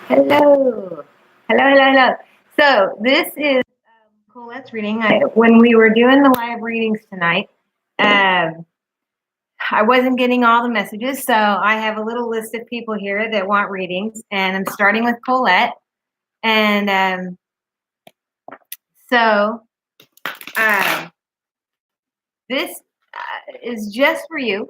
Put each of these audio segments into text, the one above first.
Hello. Hello. So this is Colette's reading. When we were doing the live readings tonight, um, I wasn't getting all the messages, so I have a little list of people here that want readings, and I'm starting with Colette. And so um, this is just for you,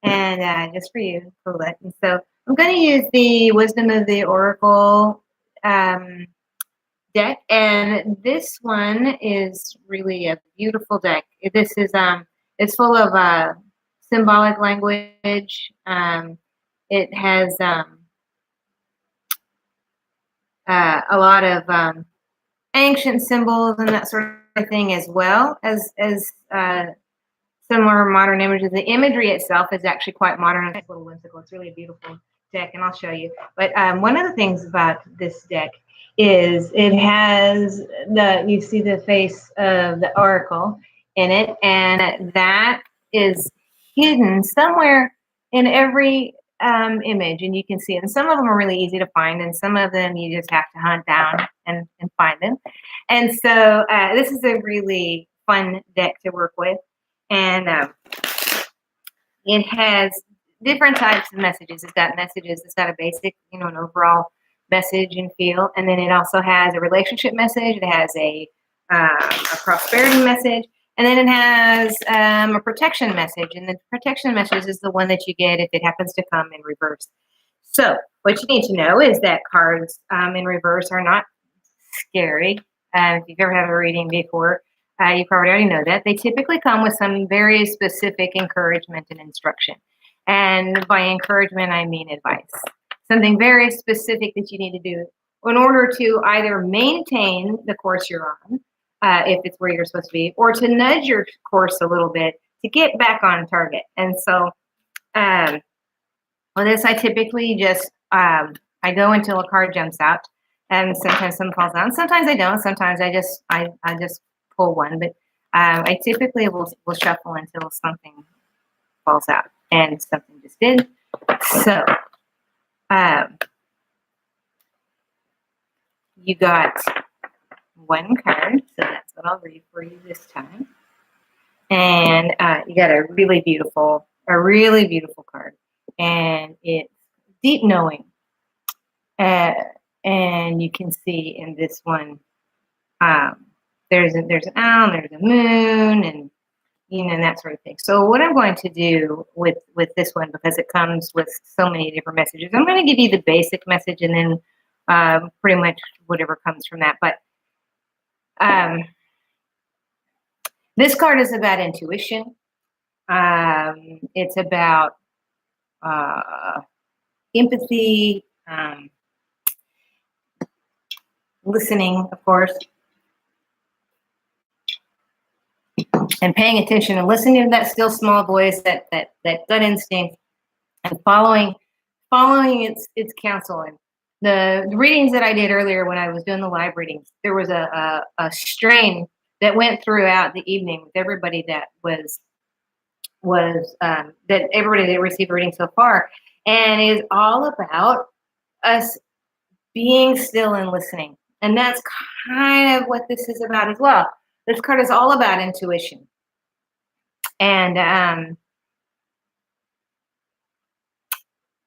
and just for you, Colette. And so I'm going to use the Wisdom of the Oracle deck, and this one is really a beautiful deck. This is it's full of symbolic language. It has a lot of ancient symbols and that sort of thing, as well as similar modern images. The imagery itself is actually quite modern. It's a little whimsical. It's really a beautiful deck, and I'll show you. But one of the things about this deck is it has you see the face of the oracle in it, and that is hidden somewhere in every image, and you can see it. And some of them are really easy to find, and some of them you just have to hunt down and find them. And so this is a really fun deck to work with. And it has different types of messages. It's got messages. It's got a basic, an overall message and feel. And then it also has a relationship message. It has a prosperity message. And then it has a protection message. And the protection message is the one that you get if it happens to come in reverse. So what you need to know is that cards in reverse are not scary. If you've ever had a reading before, you probably already know that. They typically come with some very specific encouragement and instruction. And by encouragement, I mean advice. Something very specific that you need to do in order to either maintain the course you're on, if it's where you're supposed to be, or to nudge your course a little bit to get back on target. And so with this, I typically just, I go until a card jumps out. And sometimes some falls out. And sometimes I don't. Sometimes I just pull one, but I typically will shuffle until something falls out, and something just did. So you got one card, so that's what I'll read for you this time. And you got a really beautiful card, and it's deep knowing. And you can see in this one, there's an owl, there's a moon, and and that sort of thing. So what I'm going to do with this one, because it comes with so many different messages, I'm going to give you the basic message, and then pretty much whatever comes from that. But this card is about intuition. It's about empathy, listening, of course, and paying attention and listening to that still small voice, that gut instinct, and following its counsel. And the readings that I did earlier when I was doing the live readings, there was a strain that went throughout the evening with everybody that that everybody that received a reading so far, and is all about us being still and listening. And that's kind of what this is about as well. This card is all about intuition. And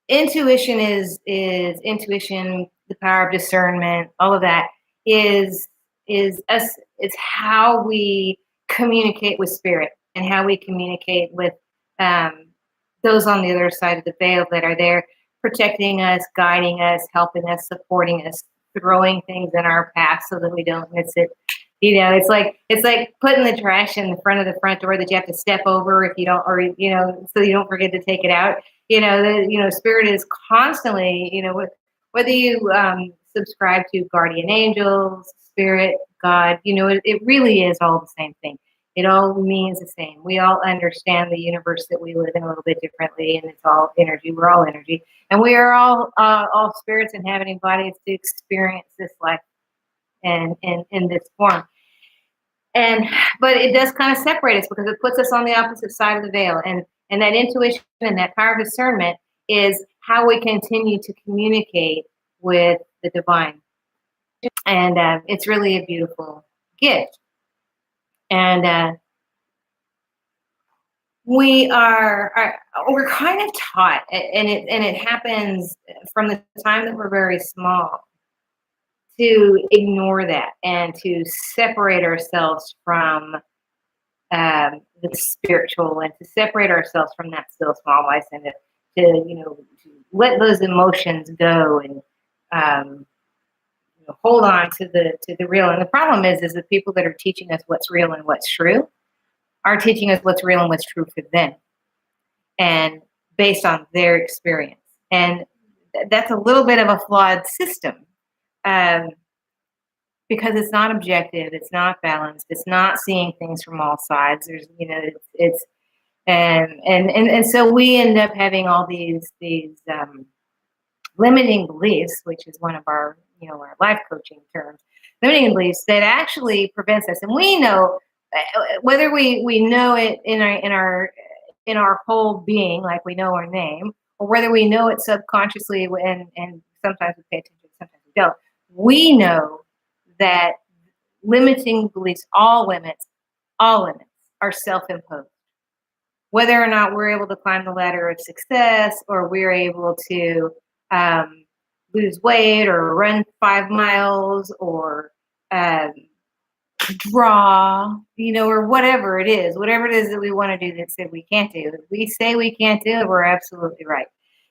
intuition is intuition, the power of discernment, all of that is us. It's how we communicate with spirit, and how we communicate with those on the other side of the veil that are there, protecting us, guiding us, helping us, supporting us, throwing things in our path so that we don't miss it. It's like putting the trash in the front of the front door that you have to step over if you don't, or so you don't forget to take it out. Spirit is constantly, whether you subscribe to guardian angels, spirit, God, it really is all the same thing. It all means the same. We all understand the universe that we live in a little bit differently, and it's all energy. We're all energy, and we are all spirits inhabiting bodies to experience this life and in this form. But it does kind of separate us, because it puts us on the opposite side of the veil, and that intuition and that power of discernment is how we continue to communicate with the divine. And it's really a beautiful gift. And we're kind of taught, and it happens from the time that we're very small, to ignore that and to separate ourselves from the spiritual, and to separate ourselves from that still small voice, and to let those emotions go, and hold on to the real. And the problem is the people that are teaching us what's real and what's true are teaching us what's real and what's true for them, and based on their experience. And that's a little bit of a flawed system, because it's not objective, it's not balanced, it's not seeing things from all sides. There's, it's and so we end up having all these limiting beliefs, which is one of our our life coaching terms, limiting beliefs that actually prevents us. And we know, whether we know it in our whole being, like we know our name, or whether we know it subconsciously, and sometimes we pay attention, sometimes we don't. We know that limiting beliefs, all limits are self-imposed. Whether or not we're able to climb the ladder of success, or we're able to lose weight, or run 5 miles, or draw, or whatever it is that we want to do that said we can't do. If we say we can't do it, we're absolutely right.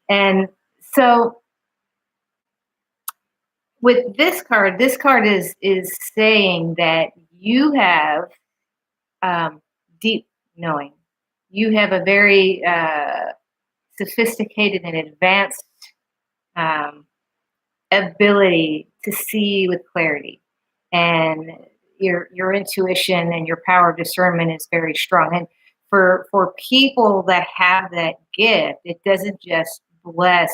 And so with this card is saying that you have deep knowing. You have a very sophisticated and advanced ability to see with clarity, and your intuition and your power of discernment is very strong. And for people that have that gift, it doesn't just bless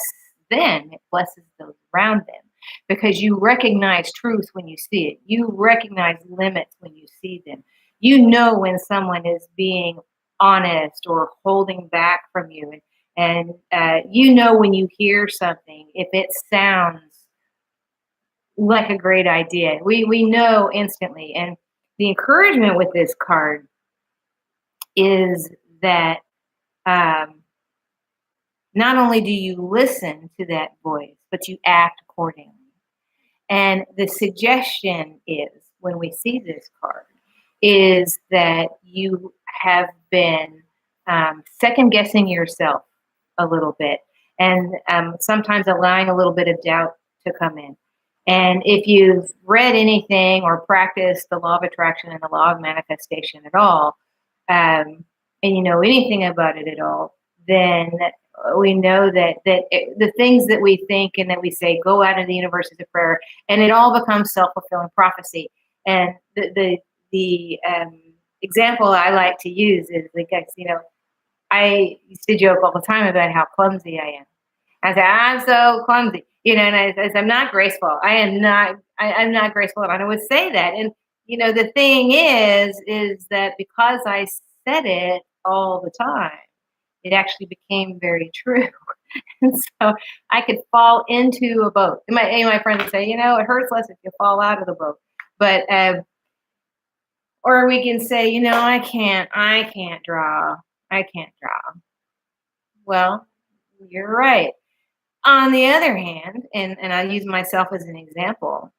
them, it blesses those around them, because you recognize truth when you see it. You recognize limits when you see them. You know when someone is being honest or holding back from you, and when you hear something, if it sounds like a great idea. We know instantly. And the encouragement with this card is that not only do you listen to that voice, but you act accordingly. And the suggestion is, when we see this card, is that you have been second guessing yourself a little bit, and sometimes allowing a little bit of doubt to come in. And if you've read anything or practiced the law of attraction and the law of manifestation at all, and you know anything about it at all, then we know that the things that we think and that we say go out into the universe as a prayer, and it all becomes self-fulfilling prophecy. And the example I like to use is, because I used to joke all the time about how clumsy I am. I say, I'm so clumsy, and I said, I'm not graceful. I'm not graceful. And I would say that. And, the thing is that because I said it all the time, it actually became very true. And so I could fall into a boat. And my friends would say, it hurts less if you fall out of the boat. But, or we can say, I can't draw. I can't draw. Well, you're right. On the other hand, and I'll use myself as an example,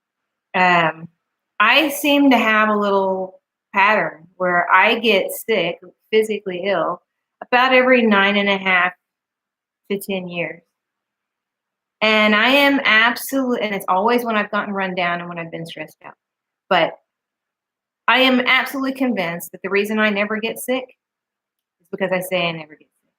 I seem to have a little pattern where I get sick, physically ill, about every 9.5 to 10 years. And I am absolutely, and it's always when I've gotten run down and when I've been stressed out. But I am absolutely convinced that the reason I never get sick is because I say I never get sick.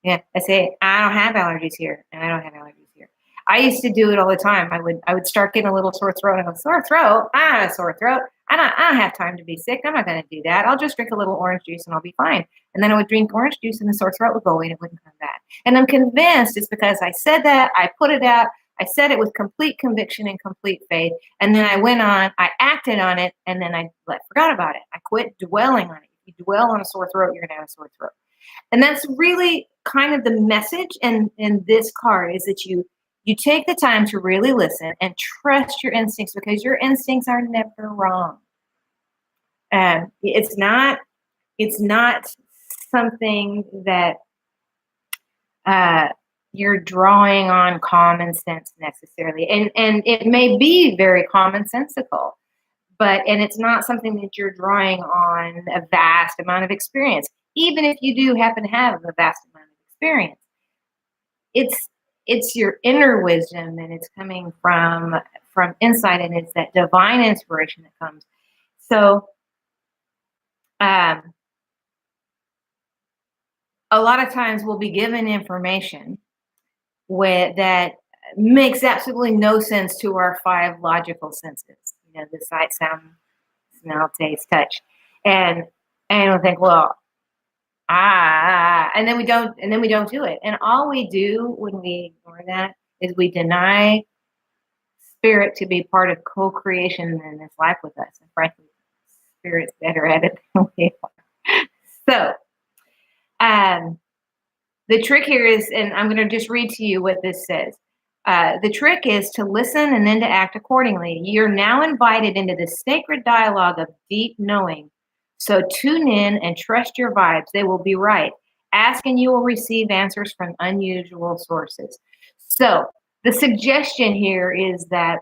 Yeah, I say I don't have allergies here, and I don't have allergies here. I used to do it all the time. I would start getting a little sore throat. I go, sore throat? I have a sore throat. I don't have time to be sick. I'm not going to do that. I'll just drink a little orange juice and I'll be fine. And then I would drink orange juice and the sore throat would go away and it wouldn't come back. And I'm convinced it's because I said that, I put it out, I said it with complete conviction and complete faith. And then I went on, I acted on it, and then I forgot about it. I quit dwelling on it. If you dwell on a sore throat, you're going to have a sore throat. And that's really kind of the message in this card is that you take the time to really listen and trust your instincts because your instincts are never wrong. It's not something that uh, you're drawing on common sense necessarily, and it may be very commonsensical, and it's not something that you're drawing on a vast amount of experience. Even if you do happen to have a vast amount of experience, it's your inner wisdom, and it's coming from inside, and it's that divine inspiration that comes. So, um, a lot of times we'll be given information that makes absolutely no sense to our five logical senses. The sight, sound, smell, taste, touch, and we'll think, well, and then we don't do it. And all we do when we ignore that is we deny spirit to be part of co-creation in this life with us. And frankly, spirit's better at it than we are. So, the trick here is, and I'm going to just read to you what this says. The trick is to listen and then to act accordingly. You're now invited into the sacred dialogue of deep knowing. So tune in and trust your vibes. They will be right. Ask and you will receive answers from unusual sources. So the suggestion here is that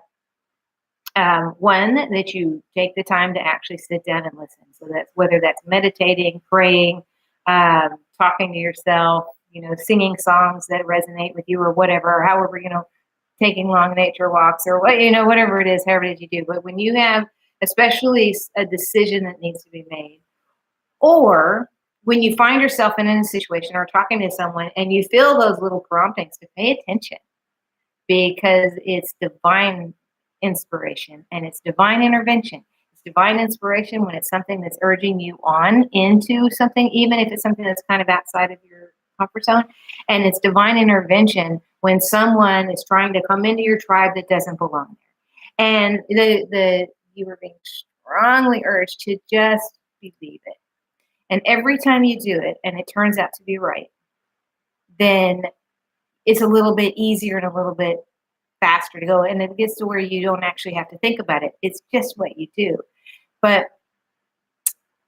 one, that you take the time to actually sit down and listen. So that's whether that's meditating, praying, talking to yourself, singing songs that resonate with you or whatever, or however, taking long nature walks or whatever it is, however it is you do. But when you have especially a decision that needs to be made, or when you find yourself in a situation or talking to someone and you feel those little promptings, to pay attention because it's divine inspiration and it's divine intervention. It's divine inspiration when it's something that's urging you on into something, even if it's something that's kind of outside of your comfort zone. And it's divine intervention when someone is trying to come into your tribe that doesn't belong there. And you are being strongly urged to just believe it. And every time you do it and it turns out to be right, then it's a little bit easier and a little bit faster to go. And it gets to where you don't actually have to think about it. It's just what you do. But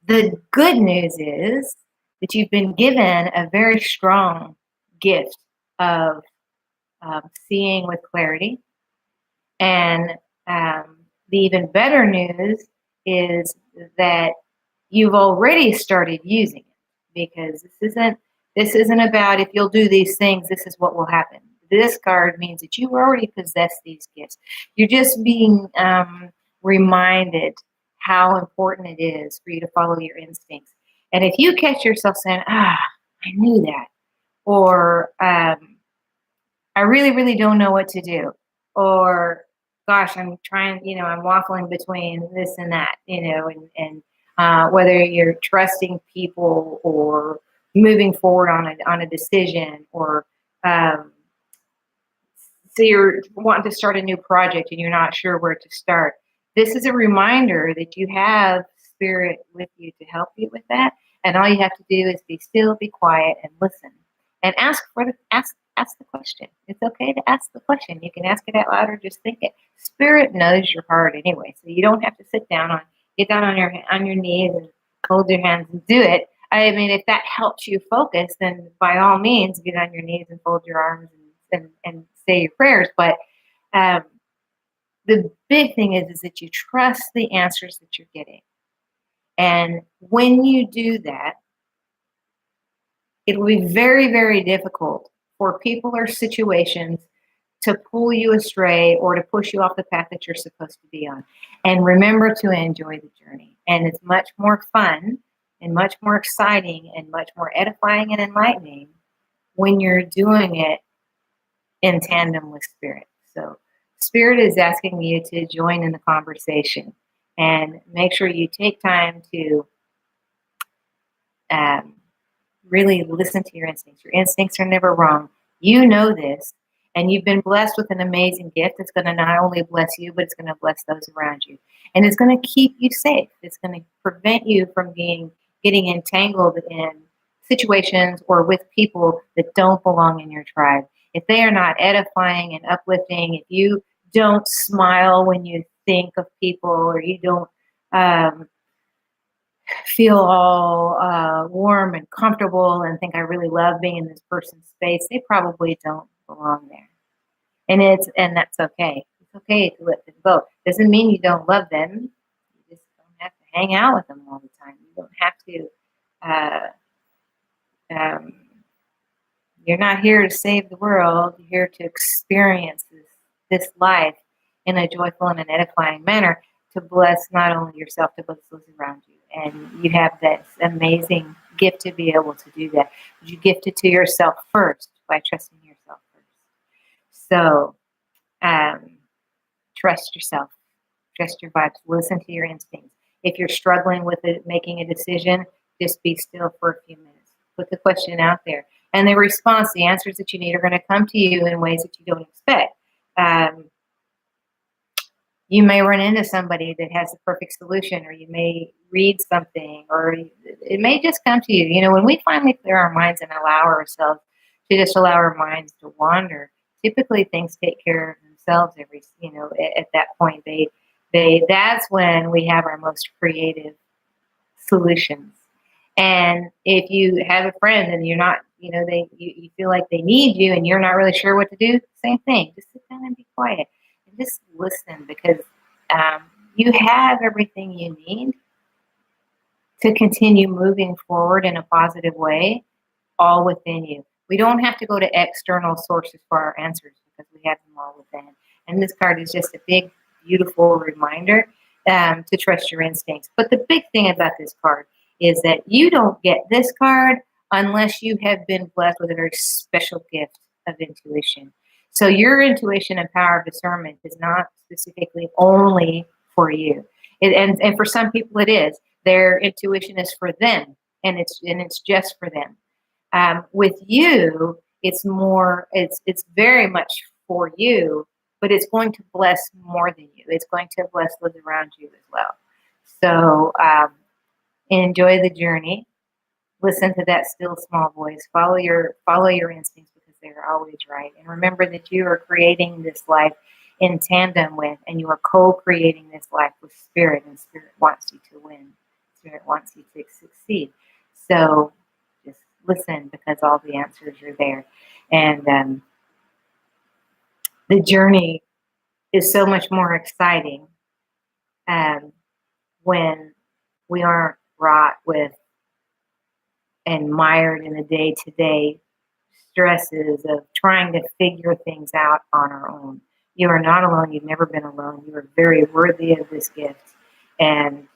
the good news is that you've been given a very strong gift of seeing with clarity. And the even better news is that you've already started using it, because this isn't about if you'll do these things, this is what will happen. This card means that you already possess these gifts. You're just being reminded how important it is for you to follow your instincts. And if you catch yourself saying, I knew that, or I really, really don't know what to do, or gosh, I'm trying, I'm waffling between this and that, and whether you're trusting people or moving forward on a decision, or so you're wanting to start a new project and you're not sure where to start. This is a reminder that you have spirit with you to help you with that. And all you have to do is be still, be quiet, and listen. And ask the question. It's okay to ask the question. You can ask it out loud or just think it. Spirit knows your heart anyway, so you don't have to get down on your knees and hold your hands and do it. I mean, if that helps you focus, then by all means, get on your knees and fold your arms and say your prayers. But the big thing is that you trust the answers that you're getting. And when you do that, it will be very, very difficult for people or situations to pull you astray or to push you off the path that you're supposed to be on. And remember to enjoy the journey. And it's much more fun and much more exciting and much more edifying and enlightening when you're doing it in tandem with spirit. So spirit is asking you to join in the conversation, and make sure you take time to really listen to your instincts. Your instincts are never wrong. You know this, and you've been blessed with an amazing gift that's going to not only bless you, but it's going to bless those around you. And it's going to keep you safe. It's going to prevent you from getting entangled in situations or with people that don't belong in your tribe. If they are not edifying and uplifting, if you don't smile when you think of people, or you don't um, feel all warm and comfortable and think I really love being in this person's space, they probably don't belong there. And that's okay. It's okay to let them go. Doesn't mean you don't love them. You just don't have to hang out with them all the time. You don't have to. Um, you're not here to save the world. You're here to experience this life in a joyful and an edifying manner, to bless not only yourself, to bless those around you. And you have this amazing gift to be able to do that. You gift it to yourself first by trusting yourself first. So trust yourself, trust your vibes, listen to your instincts. If you're struggling with it, making a decision, just be still for a few minutes. Put the question out there. And the response, the answers that you need are going to come to you in ways that you don't expect. You may run into somebody that has the perfect solution, or you may read something, or it may just come to you. You know, when we finally clear our minds and allow ourselves to just allow our minds to wander, typically things take care of themselves. At that point, that's when we have our most creative solutions. And if you have a friend and you're not, you feel like they need you and you're not really sure what to do, same thing. Just sit down and be quiet and just listen, because you have everything you need to continue moving forward in a positive way, all within you. We don't have to go to external sources for our answers, because we have them all within. And this card is just a big, beautiful reminder to trust your instincts. But the big thing about this card is that you don't get this card unless you have been blessed with a very special gift of intuition. So your intuition and power of discernment is not specifically only for you. And for some people it is. Their intuition is for them, and it's just for them. With you, it's very much for you, but it's going to bless more than you. It's going to bless those around you as well. So enjoy the journey. Listen to that still small voice. Follow your instincts, because they're always right. And remember that you are creating this life in tandem with, and you are co-creating this life with Spirit, and Spirit wants you to win. Spirit wants you to succeed. So just listen, because all the answers are there. And the journey is so much more exciting when we aren't wrought with and mired in the day-to-day stresses of trying to figure things out on our own. You are not alone. You've never been alone. You are very worthy of this gift. And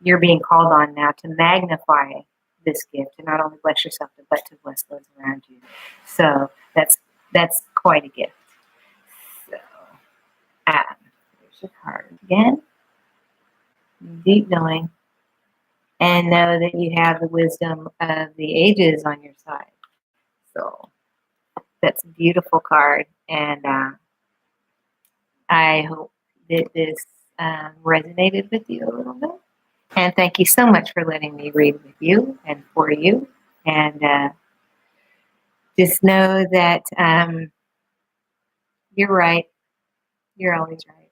you're being called on now to magnify this gift, to not only bless yourself, but to bless those around you. So that's quite a gift. So there's your card again. Deep knowing. And know that you have the wisdom of the ages on your side. So that's a beautiful card. And I hope that this resonated with you a little bit. And thank you so much for letting me read with you and for you. And just know that you're right. You're always right.